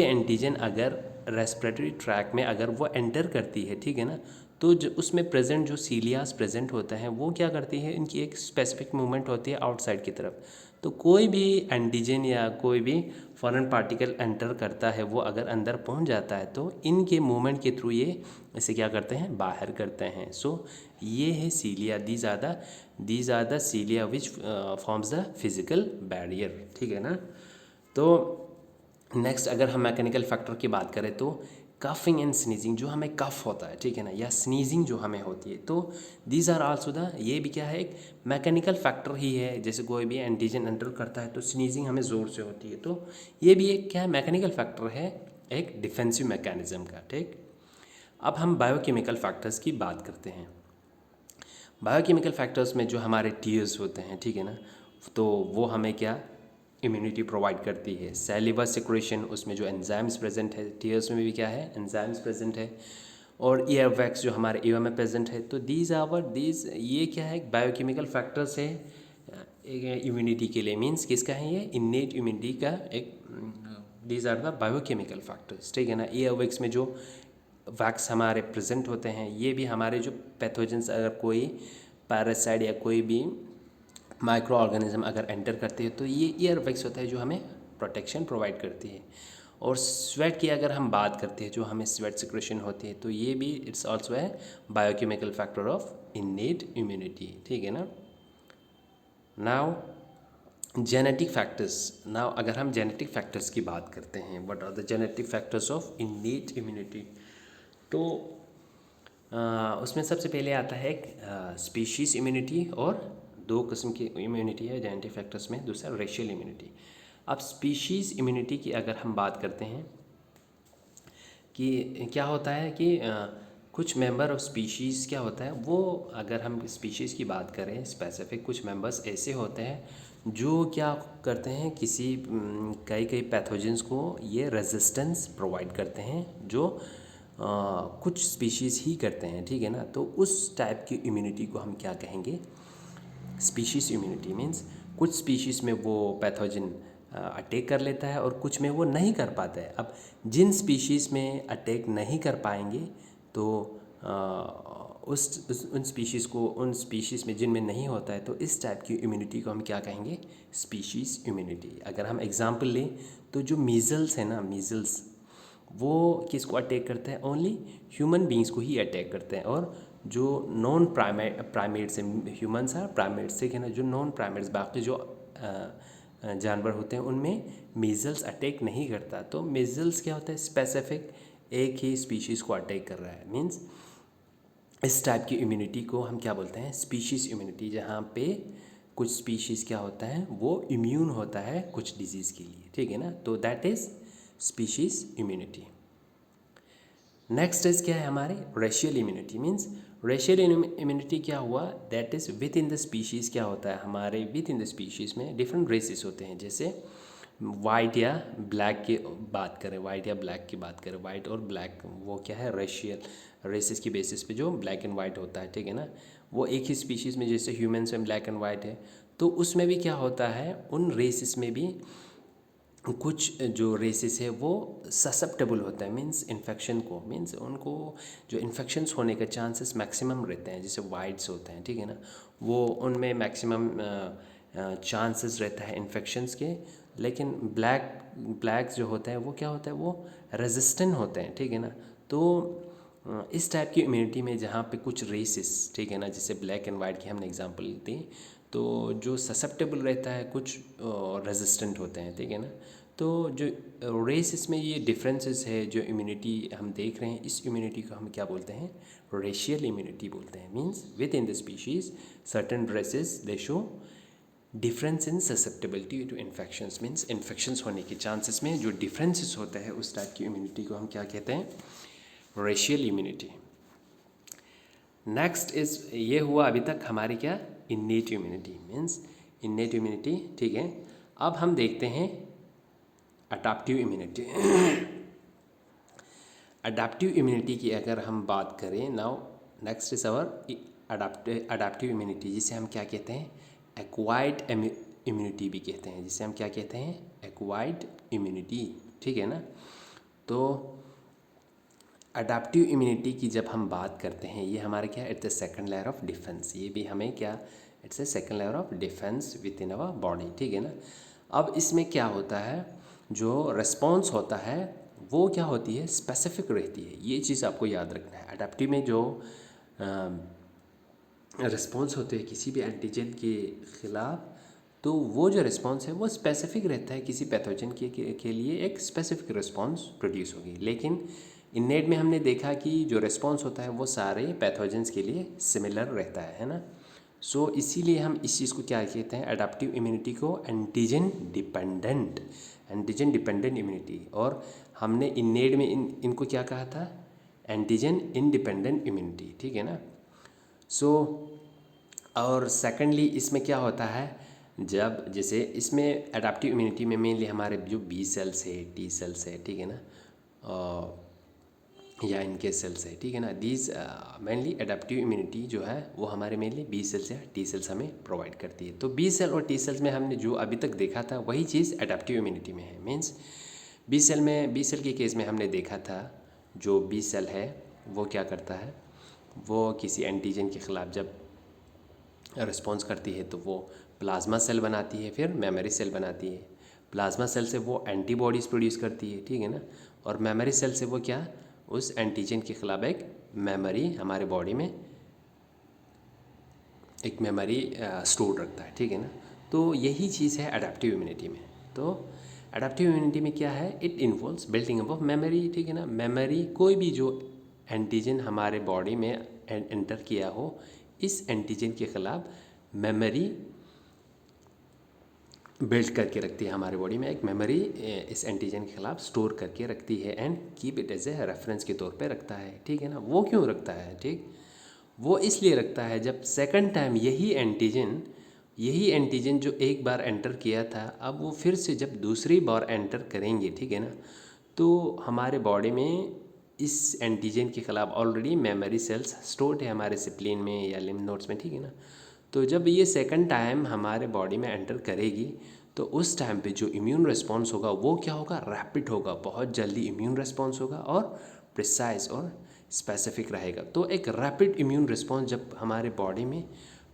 एंटीजन अगर रेस्पिरेटरी ट्रैक में अगर वो एंटर करती है, ठीक है ना, तो जो उसमें प्रेजेंट जो सीलियास प्रेजेंट होता है वो क्या करती है, इनकी एक स्पेसिफिक मूवमेंट होती है आउटसाइड की तरफ। तो कोई भी एंटीजन या कोई भी फॉरेन पार्टिकल एंटर करता है, वो अगर अंदर पहुंच जाता है तो इनके मूवमेंट के थ्रू ये इसे क्या करते हैं, बाहर करते हैं। सो ये है cilia, these are the cilia which forms the physical barrier, ठीक है ना। तो नेक्स्ट अगर हम मैकेनिकल फैक्टर की बात करें तो कफिंग एंड स्नीजिंग, जो हमें कफ होता है, ठीक है ना, या स्नीजिंग जो हमें होती है, तो दीज आर आल्सो द, ये भी क्या है, एक मैकेनिकल फैक्टर ही है। जैसे कोई भी एंटीजन एंटर करता है तो स्नीजिंग हमें ज़ोर से होती है, तो ये भी एक क्या है, मैकेनिकल फैक्टर है, एक डिफेंसिव मैकेनिज्म का, ठीक। अब हम बायोकेमिकल फैक्टर्स की बात करते हैं। बायोकेमिकल फैक्टर्स में जो हमारे टीयर्स होते हैं, ठीक है ना, तो वो हमें क्या इम्यूनिटी प्रोवाइड करती है। सैलिवा सिक्रेशन, उसमें जो एंजाइम्स प्रेजेंट है, टीयर्स में भी क्या है, एंजाइम्स प्रेजेंट है। और ईयर वैक्स जो हमारे ईयर में प्रेजेंट है। तो दीज ये क्या है, बायोकेमिकल फैक्टर्स है इम्यूनिटी के लिए, मीन्स किसका है, ये इन्नेट इम्यूनिटी का एक, these are the biochemical factors, ठीक है ना। ईयर वैक्स में जो वैक्स हमारे प्रेजेंट होते हैं, ये भी हमारे जो पैथोजेंस, अगर कोई पैरासाइट या कोई भी माइक्रो ऑर्गेनिज्म अगर एंटर करते हैं तो ये ईयर वैक्स होता है जो हमें प्रोटेक्शन प्रोवाइड करती है। और स्वेट की अगर हम बात करते हैं, जो हमें स्वेट सिक्रेशन होती है, तो ये भी इट्स ऑल्सो है biochemical factor of innate immunity, ठीक है ना। नाउ जेनेटिक फैक्टर्स, नाउ अगर हम जेनेटिक फैक्टर्स की बात करते हैं, what are the genetic factors of innate immunity, तो उसमें सबसे पहले आता है स्पीशीज़ इम्यूनिटी, और दो किस्म की इम्यूनिटी है जेनेटिक फैक्टर्स में, दूसरा रेशियल इम्यूनिटी। अब स्पीशीज़ इम्यूनिटी की अगर हम बात करते हैं कि क्या होता है कि कुछ मेंबर ऑफ स्पीशीज़ क्या होता है, वो अगर हम स्पीशीज़ की बात करें स्पेसिफिक, कुछ मेंबर्स ऐसे होते हैं जो क्या करते हैं, किसी कई पैथोजेंस को ये रेजिस्टेंस प्रोवाइड करते हैं, जो कुछ स्पीशीज़ ही करते हैं, ठीक है ना। तो उस टाइप की इम्यूनिटी को हम क्या कहेंगे, स्पीशीज़ इम्यूनिटी। मीन्स कुछ स्पीशीज़ में वो पैथोजन अटैक कर लेता है और कुछ में वो नहीं कर पाता है। अब जिन स्पीशीज़ में अटैक नहीं कर पाएंगे तो उन स्पीशीज़ में जिनमें नहीं होता है, तो इस टाइप की इम्यूनिटी को हम क्या कहेंगे, स्पीशीज़ इम्यूनिटी। अगर हम एग्जांपल लें तो जो मीज़ल्स है ना, मीज़ल्स वो किसको अटैक करते हैं, ओनली ह्यूमन बींग्स को ही अटैक करते हैं। और जो नॉन प्राइमेट्स हैं, ह्यूमन्स हैं प्राइमेट्स, ठीक है ना, जो नॉन प्राइमेट्स बाकी जो जानवर होते हैं उनमें मीज़ल्स अटैक नहीं करता। तो मीज़ल्स क्या होता है, स्पेसिफिक एक ही स्पीशीज़ को अटैक कर रहा है। मीन्स इस टाइप की इम्यूनिटी को हम क्या बोलते हैं, स्पीशीज़ इम्यूनिटी, जहाँ पे कुछ स्पीशीज़ क्या होता है, वो इम्यून होता है कुछ डिजीज़ के लिए, ठीक है ना। तो that is species immunity. Next is क्या है हमारे racial immunity. Means racial immunity क्या हुआ, that is with in the species. क्या होता है हमारे विद इन द स्पीशीज़ में डिफरेंट रेसेस होते हैं। जैसे वाइट या ब्लैक की बात करें, वाइट या ब्लैक की बात करें, वाइट और ब्लैक वो क्या है रेशियल रेसेस की बेसिस पे जो ब्लैक एंड वाइट होता है, ठीक है ना। वो एक ही स्पीशीज़ में जैसे ह्यूमन्स में ब्लैक एंड वाइट है, तो उसमें भी क्या होता है उन रेसेस में भी कुछ जो रेसेस है वो ससेप्टेबल होता है मीन्स इन्फेक्शन को, मीन्स उनको जो इन्फेक्शंस होने का चांसेस मैक्सिमम रहते हैं। जैसे वाइट्स होते हैं, ठीक है ना, वो उनमें मैक्सिमम चांसेस रहता है इन्फेक्शंस के। लेकिन ब्लैक्स जो होते हैं वो क्या होता है, वो रेजिस्टेंट होते हैं, ठीक है ना। तो इस टाइप की इम्यूनिटी में जहाँ पे कुछ रेसेस, ठीक है ना, जैसे ब्लैक एंड वाइट की हमने एग्जांपल दी, तो जो ससेप्टेबल रहता है कुछ रेजिस्टेंट होते हैं, ठीक है ना। तो जो रेस इसमें ये डिफरेंसेस है जो इम्यूनिटी हम देख रहे हैं, इस इम्यूनिटी को हम क्या बोलते हैं, रेशियल इम्यूनिटी बोलते हैं। Means within the species certain races they show difference in susceptibility to infections. Means infections होने के चांसेस में जो डिफरेंसेस होता है उस टाइप की इम्यूनिटी को हम क्या कहते हैं, रेशियल इम्यूनिटी। नेक्स्ट इज ये हुआ अभी तक हमारी क्या, innate immunity. Means innate immunity, ठीक है। अब हम देखते हैं अडैप्टिव इम्यूनिटी। अडैप्टिव इम्यूनिटी की अगर हम बात करें, now next is our adaptive immunity, जिसे हम क्या कहते हैं, एक्वायर्ड इम्यूनिटी भी कहते हैं, जिसे हम क्या कहते हैं, एक्वायर्ड इम्यूनिटी, ठीक है ना। तो अडैप्टिव इम्यूनिटी की जब हम बात करते हैं, ये हमारे क्या, it's a second layer of defence. ये भी हमें क्या, it's a second layer of defence within our body, ठीक है ना। अब इसमें क्या होता है, जो रिस्पॉन्स होता है वो क्या होती है, स्पेसिफिक रहती है। ये चीज़ आपको याद रखना है। अडैप्टिव में जो रिस्पॉन्स होते हैं किसी भी एंटीजन के ख़िलाफ़, तो वो जो रिस्पॉन्स है वो स्पेसिफिक रहता है। किसी पैथोजन के लिए एक स्पेसिफिक रिस्पॉन्स प्रोड्यूस होगी। लेकिन इन्नेट में हमने देखा कि जो रिस्पॉन्स होता है वो सारे पैथोजन्स के लिए सिमिलर रहता है ना। सो इसीलिए हम इस चीज़ को क्या कहते हैं, अडैप्टिव इम्यूनिटी को एंटीजन डिपेंडेंट इम्यूनिटी। और हमने इन्नेट में इनको क्या कहा था, एंटीजन इंडिपेंडेंट इम्यूनिटी, ठीक है ना। सो और सेकेंडली इसमें क्या होता है, जब जैसे इसमें अडैप्टिव इम्यूनिटी में मेनली हमारे जो बी सेल्स है, टी सेल्स है, ठीक है ना, या इनके सेल्स है, ठीक है ना। दीज मेनली अडैप्टिव इम्यूनिटी जो है वो हमारे मेनली बी सेल्स या टी सेल्स हमें प्रोवाइड करती है। तो बी सेल और टी सेल्स में हमने जो अभी तक देखा था वही चीज़ अडैप्टिव इम्यूनिटी में है। मीन्स बी सेल के केस में हमने देखा था जो बी सेल है वो क्या करता है, वो किसी एंटीजन के ख़िलाफ़ जब रिस्पॉन्स करती है तो वो प्लाज्मा सेल बनाती है, फिर मेमोरी सेल बनाती है। प्लाज्मा सेल से वो एंटीबॉडीज़ प्रोड्यूस करती है, ठीक है ना। और मेमोरी सेल से वो क्या, उस एंटीजन के ख़िलाफ़ एक मेमोरी हमारे बॉडी में एक मेमोरी स्टोर रखता है, ठीक है ना। तो यही चीज़ है अडैप्टिव इम्यूनिटी में। तो अडैप्टिव इम्यूनिटी में क्या है, it involves building up of memory, ठीक है ना। मेमोरी, कोई भी जो एंटीजन हमारे बॉडी में एंटर किया हो, इस एंटीजन के ख़िलाफ़ मेमोरी बिल्ड करके रखती है हमारे बॉडी में। एक मेमोरी इस एंटीजन के ख़िलाफ़ स्टोर करके रखती है and keep it as a reference के तौर पे रखता है, ठीक है ना। वो क्यों रखता है, ठीक, वो इसलिए रखता है जब सेकंड टाइम यही एंटीजन जो एक बार एंटर किया था, अब वो फिर से जब दूसरी बार एंटर करेंगे, ठीक है ना, तो हमारे बॉडी में इस एंटीजन के ख़िलाफ़ ऑलरेडी मेमोरी सेल्स स्टोर्ड है हमारे स्प्लीन में या लिम्फ नोड्स में, ठीक है ना। तो जब ये सेकंड टाइम हमारे बॉडी में एंटर करेगी तो उस टाइम पे जो इम्यून रिस्पॉन्स होगा वो क्या होगा, रैपिड होगा, बहुत जल्दी इम्यून रिस्पॉन्स होगा और प्रिसाइज और स्पेसिफिक रहेगा। तो एक रैपिड इम्यून रिस्पॉन्स जब हमारे बॉडी में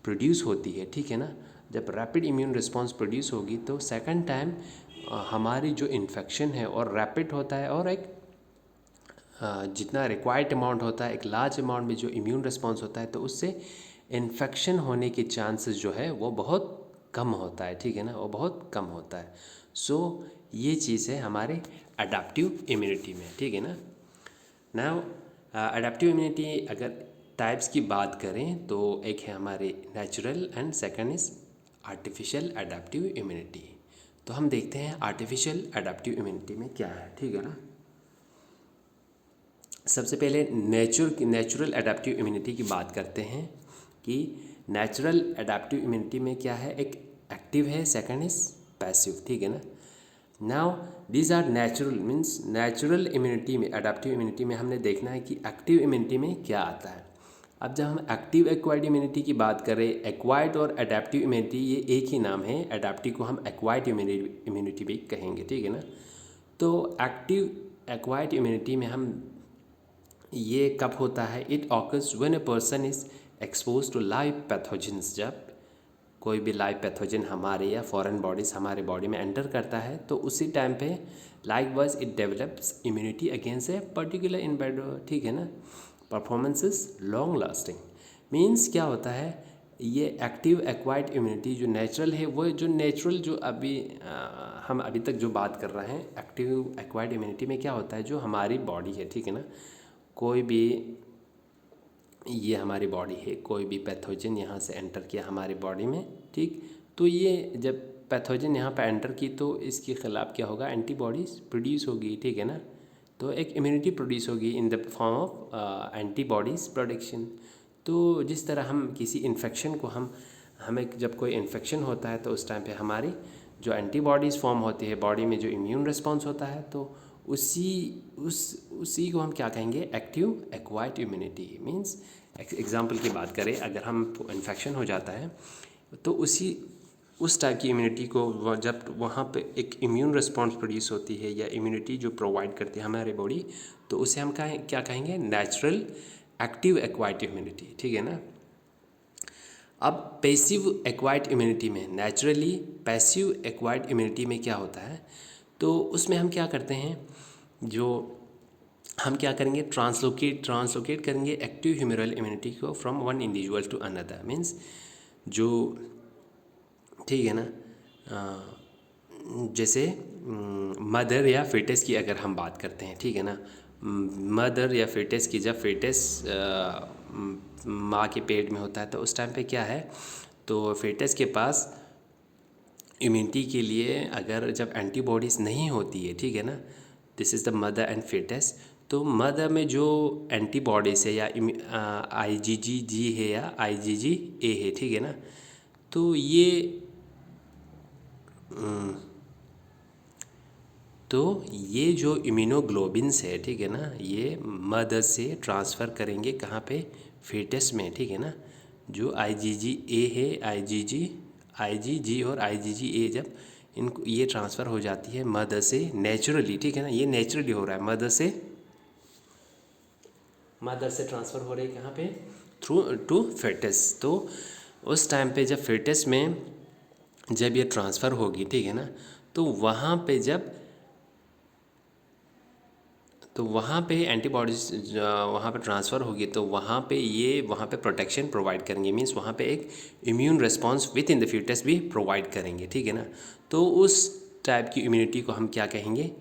प्रोड्यूस होती है, ठीक है ना, जब रैपिड इम्यून रिस्पॉन्स प्रोड्यूस होगी तो सेकंड टाइम हमारी जो इन्फेक्शन है और रैपिड होता है और एक जितना रिक्वायर्ड अमाउंट होता है, एक लार्ज अमाउंट में जो इम्यून रिस्पॉन्स होता है, तो उससे इन्फेक्शन होने के चांसेस जो है वो बहुत कम होता है, ठीक है ना, वो बहुत कम होता है। सो ये चीज़ है हमारे अडैप्टिव इम्यूनिटी में, ठीक है ना। नाउ अडैप्टिव इम्यूनिटी अगर टाइप्स की बात करें तो एक है हमारे natural and second is artificial adaptive immunity. तो हम देखते हैं आर्टिफिशियल अडैप्टिव इम्यूनिटी में क्या है, ठीक है ना। सबसे पहले नेचुरल एडाप्टिव इम्यूनिटी की बात करते हैं कि नेचुरल एडाप्टिव इम्यूनिटी में क्या है, एक एक्टिव है, सेकंड इज पैसिव, ठीक है ना। Now these are natural means natural immunity में, एडाप्टिव इम्यूनिटी में हमने देखना है कि एक्टिव इम्यूनिटी में क्या आता है। अब जब हम एक्टिव एक्वायर्ड इम्यूनिटी की बात करें, एक्वायर्ड और एडाप्टिव इम्यूनिटी ये एक ही नाम है, एडाप्टिव को हम एक्वायर्ड इम्यूनिटी भी कहेंगे, ठीक है ना। तो एक्टिव एक्वायर्ड इम्यूनिटी में हम ये कब होता है, it occurs when a person is expose to live pathogens. जब कोई भी लाइव पैथोजन हमारे या फॉरेन बॉडीज हमारे बॉडी में एंटर करता है तो उसी टाइम पे likewise it develops immunity against a particular environment, ठीक है ना। Performance is long lasting means क्या होता है, ये एक्टिव एक्वायर्ड इम्यूनिटी जो नेचुरल है, वो जो नेचुरल जो अभी हम अभी तक जो बात कर रहे हैं, एक्टिव एक्वायर्ड इम्यूनिटी में क्या होता है, जो हमारी बॉडी है, ठीक है ना, कोई भी ये हमारी बॉडी है, कोई भी पैथोजन यहाँ से एंटर किया हमारी बॉडी में, ठीक, तो ये जब पैथोजन यहाँ पे एंटर की तो इसके ख़िलाफ़ क्या होगा, एंटीबॉडीज़ प्रोड्यूस होगी, ठीक है ना। तो एक इम्यूनिटी प्रोड्यूस होगी in the form of antibodies production. तो जिस तरह हम किसी इन्फेक्शन को हमें जब कोई इन्फेक्शन होता है तो उस टाइम पे हमारी जो एंटीबॉडीज़ फॉर्म होती है बॉडी में, जो इम्यून रिस्पॉन्स होता है, तो उसी को हम क्या कहेंगे, active acquired immunity means. Example की बात करें, अगर हम इन्फेक्शन हो जाता है तो उस टाइप की इम्यूनिटी को जब वहाँ पे एक इम्यून रिस्पॉन्स प्रोड्यूस होती है या इम्यूनिटी जो प्रोवाइड करती है हमारे बॉडी, तो उसे हम क्या कहेंगे, नेचुरल एक्टिव एक्वायर्ड इम्यूनिटी, ठीक है ना। अब पैसिव एक्वायर्ड इम्यूनिटी में, नेचुरली पैसिव एक्वायर्ड इम्यूनिटी में क्या होता है, तो उसमें हम क्या करते हैं, जो हम क्या करेंगे, ट्रांसलोकेट करेंगे एक्टिव ह्यूमरल इम्यूनिटी को from one individual to another means, जो, ठीक है ना, जैसे मदर या फिटस की अगर हम बात करते हैं, ठीक है ना, मदर या फिटस की, जब फिटस माँ के पेट में होता है तो उस टाइम पे क्या है, तो फिटस के पास इम्यूनिटी के लिए अगर जब एंटीबॉडीज़ नहीं होती है, ठीक है ना, this is the mother and foetus, तो मदर में जो एंटीबॉडीज़ है या IgG है या IgG-A है, ठीक है ना, तो ये जो इम्यूनोग्लोबिन्स है, ठीक है ना, ये मदर से ट्रांसफ़र करेंगे कहाँ पे, फेटस में, ठीक है ना। जो IgG-A है, IgG और IgG-A जब इनको ये ट्रांसफ़र हो जाती है मदर से नेचुरली, ठीक है ना, ये नेचुरली हो रहा है, मदर से ट्रांसफ़र हो रही है कहाँ पे, थ्रू टू फेटस। तो उस टाइम पे जब फेटस में जब ये ट्रांसफ़र होगी, ठीक है ना, तो वहाँ पे एंटीबॉडीज़ वहाँ पे ट्रांसफ़र होगी, तो वहाँ पे प्रोटेक्शन प्रोवाइड करेंगे मीन्स वहाँ पे एक immune response with in the foetus भी प्रोवाइड करेंगे, ठीक है ना। तो उस टाइप की इम्यूनिटी को हम क्या कहेंगे,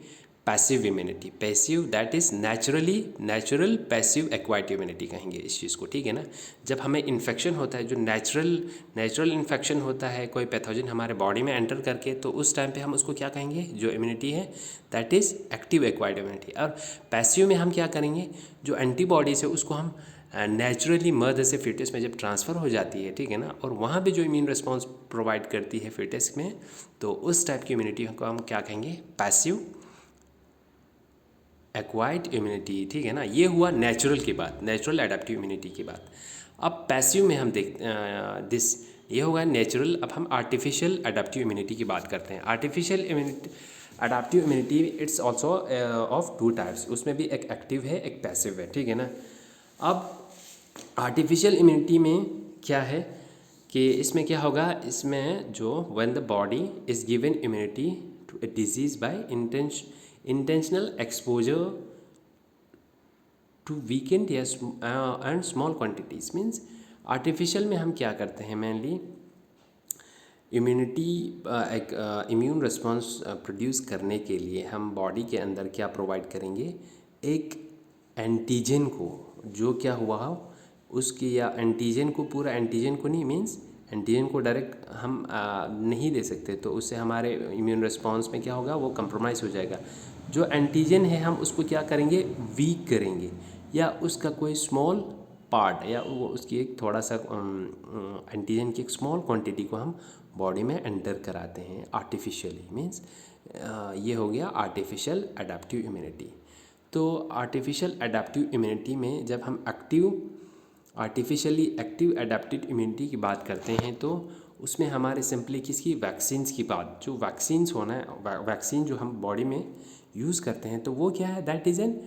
passive immunity, passive that is natural passive acquired immunity कहेंगे इस चीज़ को, ठीक है ना। जब हमें इन्फेक्शन होता है, जो नेचुरल इन्फेक्शन होता है, कोई पैथोजन हमारे बॉडी में एंटर करके, तो उस टाइम पे हम उसको क्या कहेंगे, जो इम्यूनिटी है that is active acquired immunity. और पैसिव में हम क्या करेंगे, जो एंटीबॉडीज़ है उसको हम नेचुरली मदर से फिटस में जब ट्रांसफ़र हो जाती है, ठीक है ना, और वहाँ पे जो इम्यून रिस्पॉन्स प्रोवाइड करती है फिटस में, तो उस टाइप की इम्यूनिटी को हम क्या कहेंगे, पैसिव एक्वायर्ड इम्यूनिटी, ठीक है ना। ये हुआ नेचुरल की बात, नेचुरल एडाप्टिव इम्यूनिटी की बात। अब पैसिव में हम ये होगा नेचुरल। अब हम आर्टिफिशियल एडाप्टिव इम्यूनिटी की बात करते हैं। Artificial adaptive immunity it's also of two types, उसमें भी एक एक्टिव है एक पैसिव है, ठीक है ना। अब आर्टिफिशियल इम्यूनिटी में क्या है कि इसमें क्या होगा, इसमें जो when the body is given immunity to a disease by intentional exposure to weakened and small quantities means artificial में हम क्या करते हैं, मेनली इम्यूनिटी एक इम्यून रिस्पॉन्स प्रोड्यूस करने के लिए हम बॉडी के अंदर क्या प्रोवाइड करेंगे, एक एंटीजन को, जो क्या हुआ हो उसकी, या एंटीजन को, पूरा एंटीजन को नहीं मीन्स एंटीजन को डायरेक्ट हम नहीं दे सकते, तो उससे हमारे इम्यून रिस्पॉन्स में क्या होगा, वो कंप्रोमाइज़ हो जाएगा। जो एंटीजन है हम उसको क्या करेंगे, वीक करेंगे, या उसका कोई स्मॉल पार्ट या वो उसकी एक थोड़ा सा एंटीजन की एक स्मॉल क्वांटिटी को हम बॉडी में एंटर कराते हैं आर्टिफिशियली। मीन्स ये हो गया आर्टिफिशियल एडाप्टिव इम्यूनिटी। तो आर्टिफिशियल एडाप्टिव इम्यूनिटी में जब हम आर्टिफिशियली एक्टिव एडाप्टिव इम्यूनिटी की बात करते हैं तो उसमें हमारे सिंपली किसकी, वैक्सीन्स की बात, जो वैक्सीन्स होना है, वैक्सीन जो हम बॉडी में यूज़ करते हैं तो वो क्या है, दैट इज़ एन,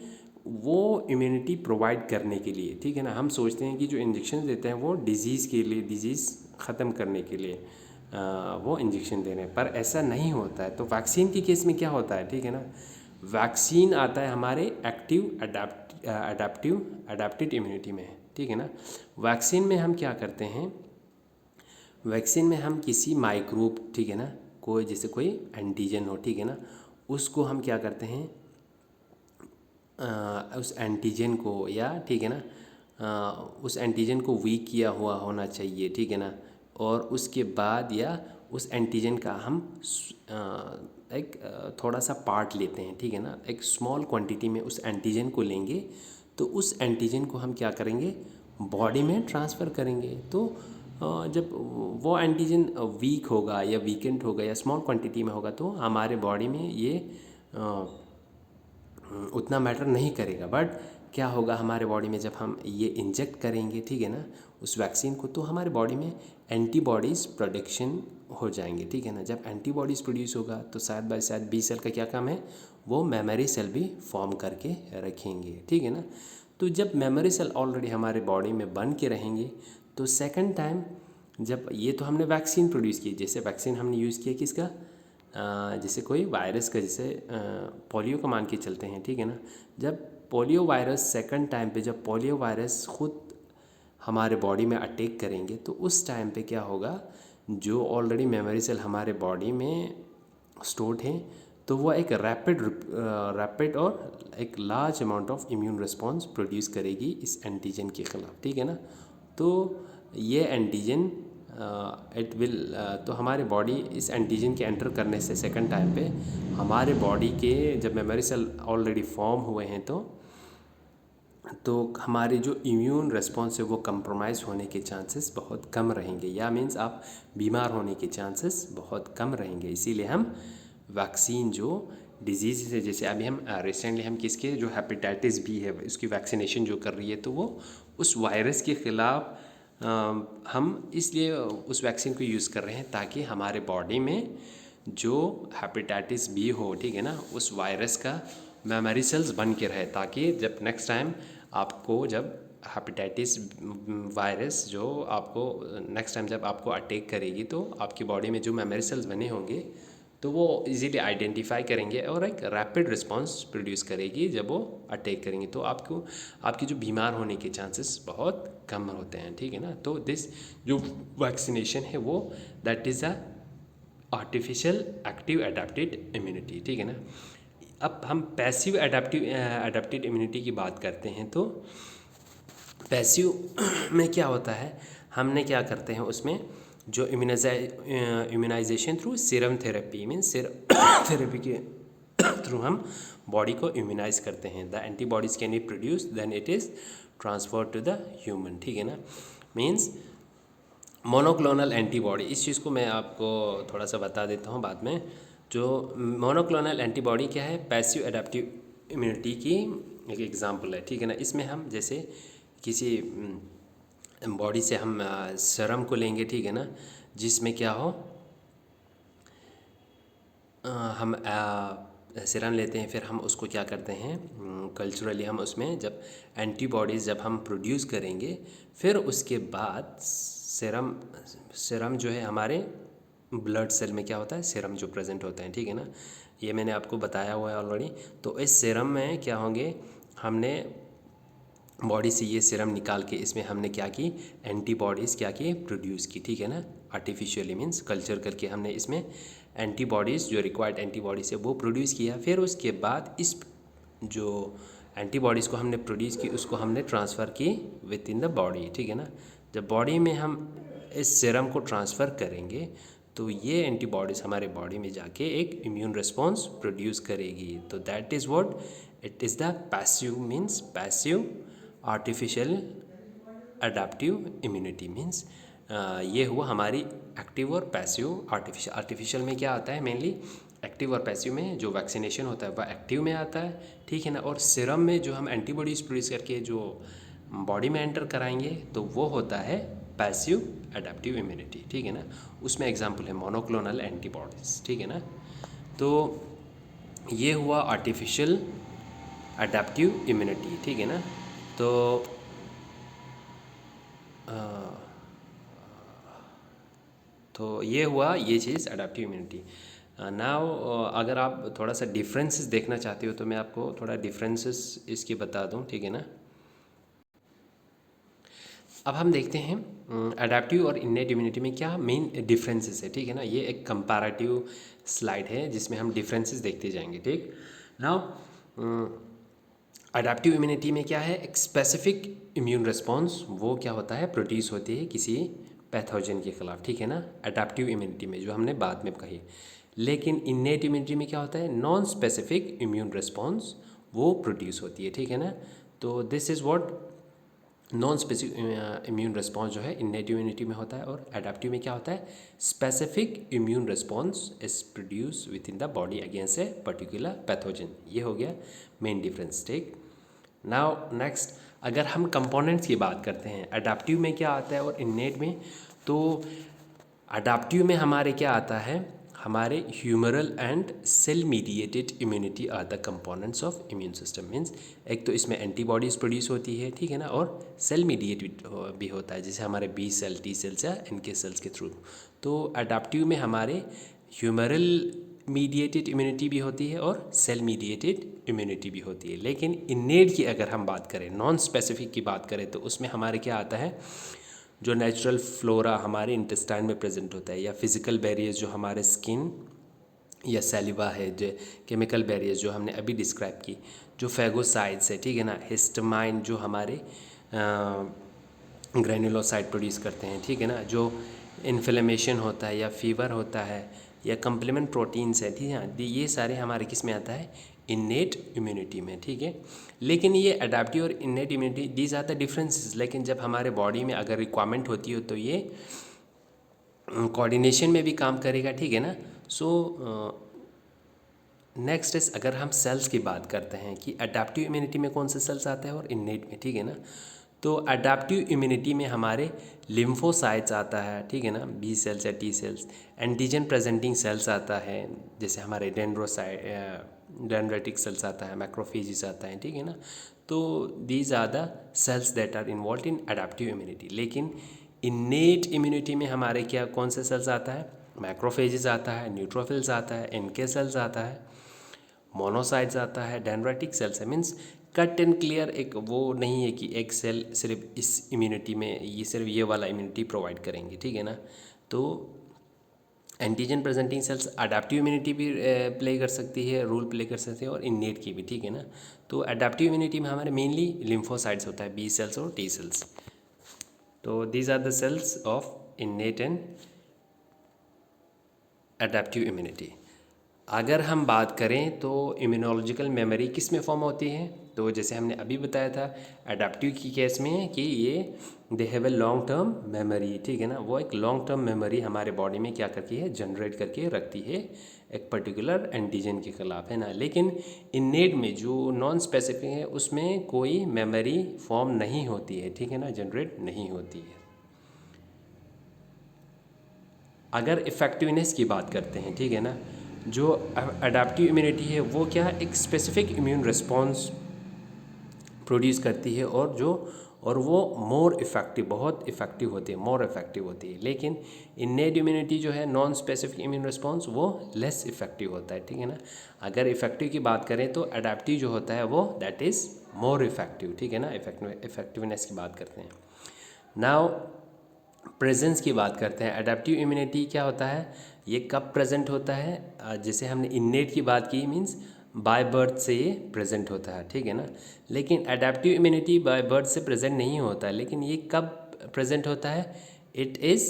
वो इम्यूनिटी प्रोवाइड करने के लिए, ठीक है ना। हम सोचते हैं कि जो इंजेक्शन देते हैं वो डिजीज़ के लिए, डिजीज़ ख़त्म करने के लिए वो इंजेक्शन दे रहे हैं, पर ऐसा नहीं होता है। तो वैक्सीन के केस में क्या होता है, ठीक है ना, वैक्सीन आता है हमारे एक्टिव एडाप्टिव इम्यूनिटी में, ठीक है ना। वैक्सीन में हम क्या करते हैं, वैक्सीन में हम किसी माइक्रोब, ठीक है ना, कोई जैसे कोई एंटीजन हो, ठीक है ना, उसको हम क्या करते हैं, उस एंटीजन को, या ठीक है ना, उस एंटीजन को वीक किया हुआ होना चाहिए, ठीक है ना, और उसके बाद या उस एंटीजन का हम एक थोड़ा सा पार्ट लेते हैं, ठीक है ना, एक स्मॉल क्वांटिटी में उस एंटीजन को लेंगे, तो उस एंटीजन को हम क्या करेंगे, बॉडी में ट्रांसफ़र करेंगे। तो जब वो एंटीजन वीक होगा या वीकेंड होगा या स्मॉल क्वांटिटी में होगा तो हमारे बॉडी में ये उतना मैटर नहीं करेगा। बट क्या होगा, हमारे बॉडी में जब हम ये इंजेक्ट करेंगे, ठीक है ना, उस वैक्सीन को, तो हमारे बॉडी में एंटीबॉडीज़ प्रोडक्शन हो जाएंगे, ठीक है ना। जब एंटीबॉडीज़ प्रोड्यूस होगा तो शायद बाय शायद बी सेल का क्या काम है, वो मेमोरी सेल भी फॉर्म करके रखेंगे, ठीक है ना। तो जब मेमोरी सेल ऑलरेडी हमारे बॉडी में बन के रहेंगे तो सेकंड टाइम जब ये तो हमने वैक्सीन प्रोड्यूस की, जैसे वैक्सीन हमने यूज़ किया किसका, जैसे कोई वायरस का, जैसे पोलियो का मान के चलते हैं, ठीक है ना। जब पोलियो वायरस सेकंड टाइम पे, जब पोलियो वायरस खुद हमारे बॉडी में अटैक करेंगे तो उस टाइम पे क्या होगा, जो ऑलरेडी मेमोरी सेल हमारे बॉडी में स्टोर्ड हैं तो वो एक रैपिड और एक large amount of immune response produce करेगी इस एंटीजन के ख़िलाफ़, ठीक है ना। तो ये एंटीजन इट विल, तो हमारे बॉडी इस एंटीजन के एंटर करने से सेकंड टाइम पे हमारे बॉडी के जब मेमोरी सेल ऑलरेडी फॉर्म हुए हैं तो हमारी जो इम्यून रिस्पॉन्स है वो कंप्रोमाइज़ होने के चांसेस बहुत कम रहेंगे, या मीन्स आप बीमार होने के चांसेस बहुत कम रहेंगे। इसीलिए हम वैक्सीन जो डिजीज़ है, जैसे अभी हम रिसेंटली हम किसके, जो हेपेटाइटिस बी है उसकी वैक्सीनेशन जो कर रही है, तो वो उस वायरस के ख़िलाफ़ हम इसलिए उस वैक्सीन को यूज़ कर रहे हैं ताकि हमारे बॉडी में जो हेपेटाइटिस बी हो, ठीक है ना, उस वायरस का मेमोरी सेल्स बन के रहे, ताकि जब नेक्स्ट टाइम आपको जब हेपेटाइटिस वायरस जो आपको नेक्स्ट टाइम जब आपको अटैक करेगी तो आपकी बॉडी में जो मेमोरी सेल्स बने होंगे तो वो इजीली आइडेंटिफाई करेंगे और एक रैपिड रिस्पांस प्रोड्यूस करेगी जब वो अटैक करेंगे, तो आपको आपकी जो बीमार होने के चांसेस बहुत कम होते हैं, ठीक है ना। तो दिस जो वैक्सीनेशन है वो that is a artificial active adapted immunity, ठीक है ना। अब हम पैसिव एडाप्टेड इम्यूनिटी की बात करते हैं तो पैसिव में क्या होता है, हमने क्या करते हैं उसमें जो immunisation through serum therapy, means serum therapy के थ्रू हम बॉडी को इम्यूनाइज करते हैं। The antibodies can be produce then it is transfer to the human, ठीक है ना। मीन्स मोनोक्लोनल एंटीबॉडी, इस चीज़ को मैं आपको थोड़ा सा बता देता हूँ बाद में। जो मोनोक्लोनल एंटीबॉडी क्या है, पैसिव एडाप्टिव इम्यूनिटी की एक एग्जांपल है, ठीक है ना। इसमें हम जैसे किसी बॉडी से हम सीरम को लेंगे, ठीक है ना, जिसमें क्या हो, हम सीरम लेते हैं, फिर हम उसको क्या करते हैं, कल्चरली हम उसमें जब एंटीबॉडीज़ जब हम प्रोड्यूस करेंगे, फिर उसके बाद सीरम जो है हमारे ब्लड सेल में क्या होता है, सीरम जो प्रेजेंट होता है, ठीक है ना, ये मैंने आपको बताया हुआ है ऑलरेडी। तो इस सीरम में क्या होंगे, हमने बॉडी से ये सीरम निकाल के इसमें हमने क्या की, एंटीबॉडीज़ क्या की, प्रोड्यूस की, ठीक है ना, आर्टिफिशियली मीन्स कल्चर करके हमने इसमें एंटीबॉडीज़ जो रिक्वायर्ड एंटीबॉडीज़ है वो प्रोड्यूस किया। फिर उसके बाद इस जो एंटीबॉडीज़ को हमने प्रोड्यूस की उसको हमने ट्रांसफ़र की विद इन द बॉडी, ठीक है ना। जब बॉडी में हम इस सीरम को ट्रांसफ़र करेंगे तो ये एंटीबॉडीज़ हमारे बॉडी में जाके एक इम्यून रिस्पॉन्स प्रोड्यूस करेगी। तो that is what it is the passive, means passive artificial adaptive immunity. Means ये हुआ हमारी एक्टिव और पैसिव। आर्टिफिशियल में क्या आता है, मेनली एक्टिव और पैसिव में जो वैक्सीनेशन होता है वह एक्टिव में आता है, ठीक है ना। और सीरम में जो हम एंटीबॉडीज़ प्रोड्यूस करके जो बॉडी में एंटर कराएंगे तो वो होता है पैसिव अडेप्टिव इम्यूनिटी, ठीक है ना। उसमें एग्जांपल है मोनोक्लोनल एंटीबॉडीज़, ठीक है ना। तो ये हुआ आर्टिफिशियल अडेप्टिव इम्यूनिटी, ठीक है ना। तो ये हुआ ये चीज़ अडेप्टिव इम्यूनिटी। नाउ अगर आप थोड़ा सा डिफरेंसेस देखना चाहते हो तो मैं आपको थोड़ा डिफरेंसेस इसके बता दूं, ठीक है ना। अब हम देखते हैं अडेप्टिव और इन्नेट इम्यूनिटी में क्या मेन डिफरेंसेस है, ठीक है ना। ये एक कंपैरेटिव स्लाइड है जिसमें हम डिफरेंसेस देखते जाएंगे, ठीक। नाउ अडेप्टिव इम्यूनिटी में क्या है, एक स्पेसिफिक इम्यून रिस्पॉन्स वो क्या होता है, प्रोड्यूस होती है किसी पैथोजन के खिलाफ, ठीक है ना, अडेप्टिव इम्यूनिटी में, जो हमने बाद में कही। लेकिन इन्नेट इम्यूनिटी में क्या होता है, नॉन स्पेसिफिक इम्यून रिस्पॉन्स वो प्रोड्यूस होती है, ठीक है ना। तो this is what non specific immune response जो है इन्नेट इम्यूनिटी में होता है, और अडेप्टिव में क्या होता है, specific immune response is produce with in the body against a particular pathogen. ये हो गया मेन डिफरेंस, ठीक। नाउ नेक्स्ट, अगर हम कंपोनेंट्स की बात करते हैं अडेप्टिव में क्या आता है और इन्नेट में, तो अडेप्टिव में हमारे क्या आता है, हमारे humoral and cell mediated immunity are the components of immune system. Means एक तो इसमें एंटीबॉडीज़ प्रोड्यूस होती है, ठीक है ना, और सेल मीडिएटेड भी होता है, जैसे हमारे बी सेल, टी सेल्स या इनके सेल्स के थ्रू। तो अडेप्टिव में हमारे ह्यूमरल मीडिएटेड इम्यूनिटी भी होती है और सेल मीडिएटेड इम्यूनिटी भी होती है। लेकिन इन्नेट की अगर हम बात करें, नॉन स्पेसिफिक की बात करें, तो उसमें हमारे क्या आता है, जो नेचुरल फ्लोरा हमारे इंटेस्टाइन में प्रेजेंट होता है, या फिजिकल बैरियर्स जो हमारे स्किन या सेलिवा है, जो केमिकल बैरियर्स जो हमने अभी डिस्क्राइब की, जो फैगोसाइड्स है, ठीक है ना, हिस्टामाइन जो हमारे ग्रेनुलोसाइड प्रोड्यूस करते हैं, ठीक है ना, जो इन्फ्लेमेशन होता है या फीवर होता है, या कम्प्लीमेंट प्रोटीन्स है, ठीक है, ये सारे हमारे किस में आता है, इन्नेट इम्यूनिटी में, ठीक है। लेकिन ये अडेप्टिव और innate immunity, these are the differences. लेकिन जब हमारे बॉडी में अगर रिक्वायरमेंट होती हो तो ये कोऑर्डिनेशन में भी काम करेगा, ठीक है ना। सो नेक्स्ट इज, अगर हम सेल्स की बात करते हैं कि अडेप्टिव इम्यूनिटी में कौन से सेल्स आते हैं और इन्नेट में, ठीक है ना। तो अडेप्टिव इम्यूनिटी में हमारे लिम्फोसाइट्स आता है, ठीक है ना, बी सेल्स या T cells, antigen presenting sales आता है, जैसे हमारे डेंड्राइटिक सेल्स आता है, मैक्रोफेजेस आता है, ठीक है ना। तो these are the cells that are involve in adaptive immunity. लेकिन इन्नेट इम्यूनिटी में हमारे क्या कौन से सेल्स आता है, मैक्रोफेजेस आता है, न्यूट्रोफिल्स आता है, इनके सेल्स आता है, मोनोसाइट्स आता है, डेंड्राइटिक सेल्स है। मीन्स कट एंड क्लियर एक वो नहीं है कि एक सेल सिर्फ इस इम्यूनिटी में ये सिर्फ ये वाला इम्यूनिटी प्रोवाइड करेंगे, ठीक है ना। तो antigen presenting sales adaptive immunity भी प्ले कर सकती है, रोल प्ले कर सकती है, और इन्नेट की भी, ठीक है ना। तो अडेप्टिव इम्यूनिटी में हमारे मेनली लिम्फोसाइट्स होता है, बी सेल्स और टी सेल्स। तो these are the cells of innate and adaptive immunity. अगर हम बात करें तो इम्यूनोलॉजिकल मेमोरी किस में फॉर्म होती है, तो जैसे हमने अभी बताया था अडेप्टिव की केस में कि ये they have a long term memory, ठीक है ना, वो एक लॉन्ग टर्म मेमोरी हमारे बॉडी में क्या करती है, जनरेट करके रखती है एक पर्टिकुलर एंटीजन के खिलाफ, है ना। लेकिन इन्नेट में जो नॉन स्पेसिफिक है उसमें कोई मेमोरी फॉर्म नहीं होती है, ठीक है ना, जनरेट नहीं होती है। अगर इफ़ेक्टिवनेस की बात करते हैं, ठीक है ना, जो अडेप्टिव इम्यूनिटी है वो क्या एक स्पेसिफिक इम्यून रिस्पॉन्स प्रोड्यूस करती है, और वो मोर इफ़ेक्टिव, बहुत इफ़ेक्टिव होती है, मोर इफ़ेक्टिव होती है। लेकिन इन्नेट इम्यूनिटी जो है नॉन स्पेसिफिक इम्यून रिस्पॉन्स वो लेस इफ़ेक्टिव होता है, ठीक है ना। अगर इफ़ेक्टिव की बात करें तो अडेप्टिव जो होता है वो दैट इज़ मोर इफ़ेक्टिव, ठीक है ना। इफ़ेक्टिवनेस की बात करते हैं। नाउ प्रेजेंस की बात करते हैं। अडेप्टिव इम्यूनिटी क्या होता है, ये कब प्रेजेंट होता है, जैसे हमने इन्नेट की बात की, मीन्स बाय बर्थ से ये प्रेजेंट होता है, ठीक है ना। लेकिन अडेप्टिव इम्यूनिटी बाय बर्थ से प्रेजेंट नहीं होता है, लेकिन ये कब प्रेजेंट होता है, it is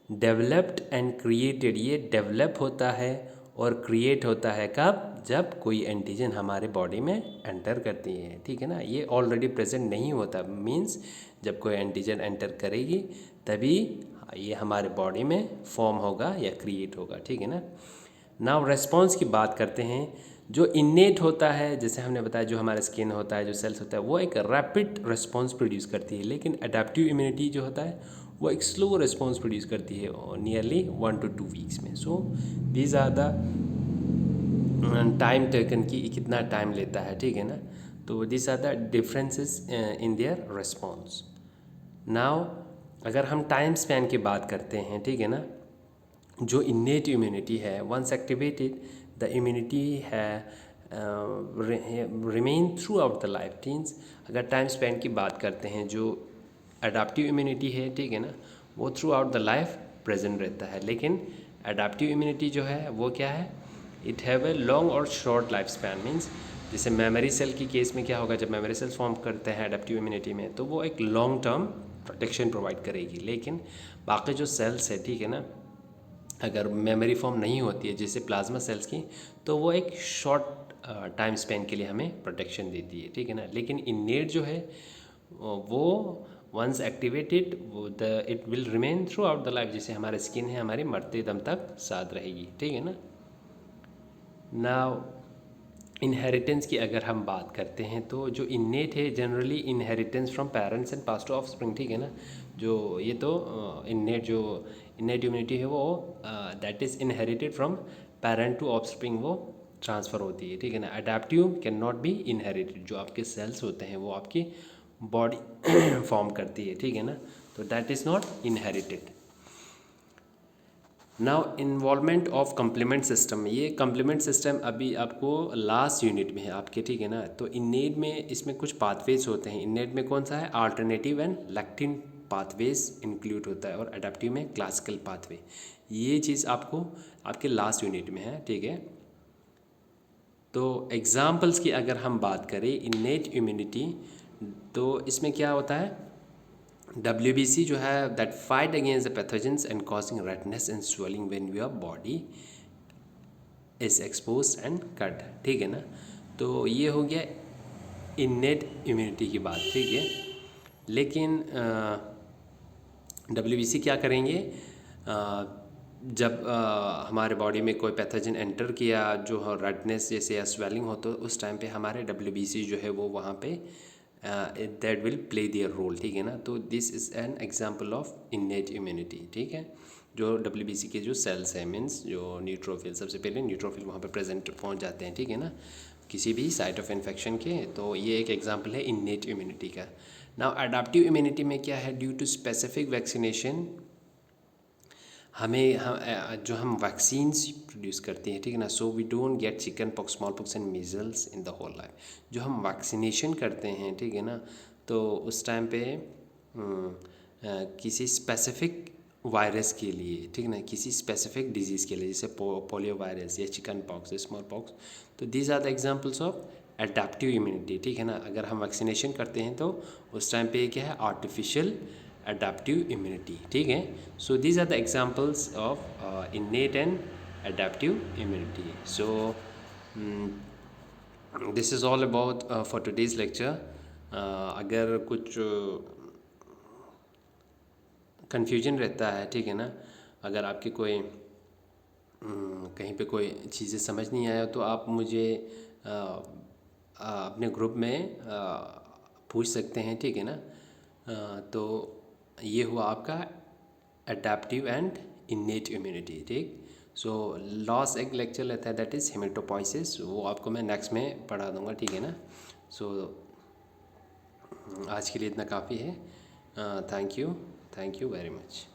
developed and created, ये डेवलप होता है और क्रिएट होता है कब? जब कोई एंटीजन हमारे बॉडी में एंटर करती है, ठीक है ना। ये ऑलरेडी प्रेजेंट नहीं होता, मीन्स जब कोई एंटीजन एंटर करेगी तभी ये हमारे बॉडी में फॉर्म होगा या क्रिएट होगा, ठीक है ना। नाउ रेस्पॉन्स की बात करते हैं। जो इन्नेट होता है, जैसे हमने बताया, जो हमारा स्किन होता है, जो सेल्स होता है, वो एक रैपिड रिस्पॉन्स प्रोड्यूस करती है, लेकिन अडेप्टिव इम्यूनिटी जो होता है वो एक स्लो रिस्पॉन्स प्रोड्यूस करती है नियरली 1 to 2 वीक्स में। So these are the time taken की कितना टाइम लेता है, ठीक है ना। तो this are the differences in their response. Now अगर हम टाइम स्पैन की बात करते हैं, ठीक है ना, जो इन्नेट इम्यूनिटी है, वंस एक्टिवेटेड द इम्यूनिटी है remain through out the life. Means अगर टाइम स्पैन की बात करते हैं, जो अडाप्टिव इम्यूनिटी है, ठीक है ना, वो through out the life present रहता है। लेकिन अडाप्टिव इम्यूनिटी जो है वो क्या है, इट हैव ए लॉन्ग और शॉर्ट लाइफ स्पैन। मीन्स जैसे मेमोरी सेल की केस में क्या होगा, जब मेमोरी सेल्स फॉर्म करते हैं अडेप्टिव इम्यूनिटी में, तो वो एक लॉन्ग टर्म प्रोटेक्शन प्रोवाइड करेगी। लेकिन बाकी जो सेल्स है, ठीक है ना, अगर मेमोरी फॉर्म नहीं होती है जैसे प्लाज्मा सेल्स की, तो वो एक शॉर्ट टाइम स्पेन के लिए हमें प्रोटेक्शन देती है, ठीक है ना। लेकिन इन्नेट जो है वो वंस एक्टिवेटेड वो it will remain through out the life. जैसे हमारा स्किन है, हमारे मरते दम तक साथ रहेगी, ठीक है ना। नाउ इनहेरिटेंस की अगर हम बात करते हैं, तो जो इन्नेट है generally inheritance from parents and pass to offspring, ठीक है ना। जो ये तो इन्नेट इम्यूनिटी है वो that is inherited from parent to offspring, वो ट्रांसफ़र होती है, ठीक है ना। Adaptive can not be inherited, जो आपके सेल्स होते हैं वो आपकी बॉडी फॉर्म करती है, ठीक है ना, तो that is not inherited. Now involvement of complement system, ये कम्प्लीमेंट सिस्टम अभी आपको लास्ट यूनिट में है आपके, ठीक है ना। तो इन्नेट में इसमें कुछ पाथवेज होते हैं। इन्नेट में कौन सा है, alternative and lectin pathways include होता है, और अडेप्टिव में क्लासिकल पाथवे। ये चीज़ आपको आपके लास्ट यूनिट में है, ठीक है। तो एग्जाम्पल्स की अगर हम बात करें इन्नेट इम्यूनिटी, तो इसमें क्या होता है, WBC जो है that fight against the pathogens and causing redness and swelling when your body is expose and cut, ठीक है ना। तो ये हो गया इन्नेट इम्यूनिटी की बात, ठीक है। लेकिन WBC क्या करेंगे, जब हमारे बॉडी में कोई पैथोजन एंटर किया जो रेडनेस जैसे या स्वेलिंग हो, तो उस टाइम पे हमारे WBC जो है वो वहाँ पे that will play their role, ठीक है ना। तो this is an example of innate immunity, ठीक है। जो WBC के जो सेल्स हैं, मीन्स जो न्यूट्रोफिल, सबसे पहले न्यूट्रोफिल वहाँ पे प्रेजेंट पहुँच जाते हैं, ठीक है ना, किसी भी साइट ऑफ इन्फेक्शन के। तो ये एक एग्जांपल है इन्नेट इम्यूनिटी का। नाउ अडेप्टिव इम्यूनिटी में क्या है, ड्यू टू स्पेसिफिक वैक्सीनेशन जो हम वैक्सीन्स प्रोड्यूस करते हैं, ठीक है ना, so we don't get chicken pox, small pox and measles in the whole life. जो हम वैक्सीनेशन करते हैं, ठीक है ना, तो उस टाइम पे किसी स्पेसिफिक वायरस के लिए, ठीक है ना, किसी स्पेसिफिक डिजीज़ के लिए, जैसे पोलियो वायरस या चिकन पॉक्स या स्मॉल पॉक्स, तो these are the examples of adaptive immunity, ठीक है ना। अगर हम वैक्सीनेशन करते हैं तो उस टाइम पे क्या है, आर्टिफिशियल adaptive immunity, ठीक है। So these are the examples of innate and adaptive immunity. So this is all about for today's lecture. अगर कुछ कन्फ्यूजन रहता है, ठीक है ना, अगर आपके कोई कहीं पे कोई चीज़ें समझ नहीं आया तो आप मुझे अपने ग्रुप में पूछ सकते हैं, ठीक है ना। तो ये हुआ आपका अडेप्टिव एंड इन्नेट इम्यूनिटी, ठीक। सो लास्ट एक लेक्चर लेता है दैट इज़ हेमेटोपोइसिस, वो आपको मैं नेक्स्ट में पढ़ा दूंगा, ठीक है ना। सो आज के लिए इतना काफ़ी है। Thank you very much.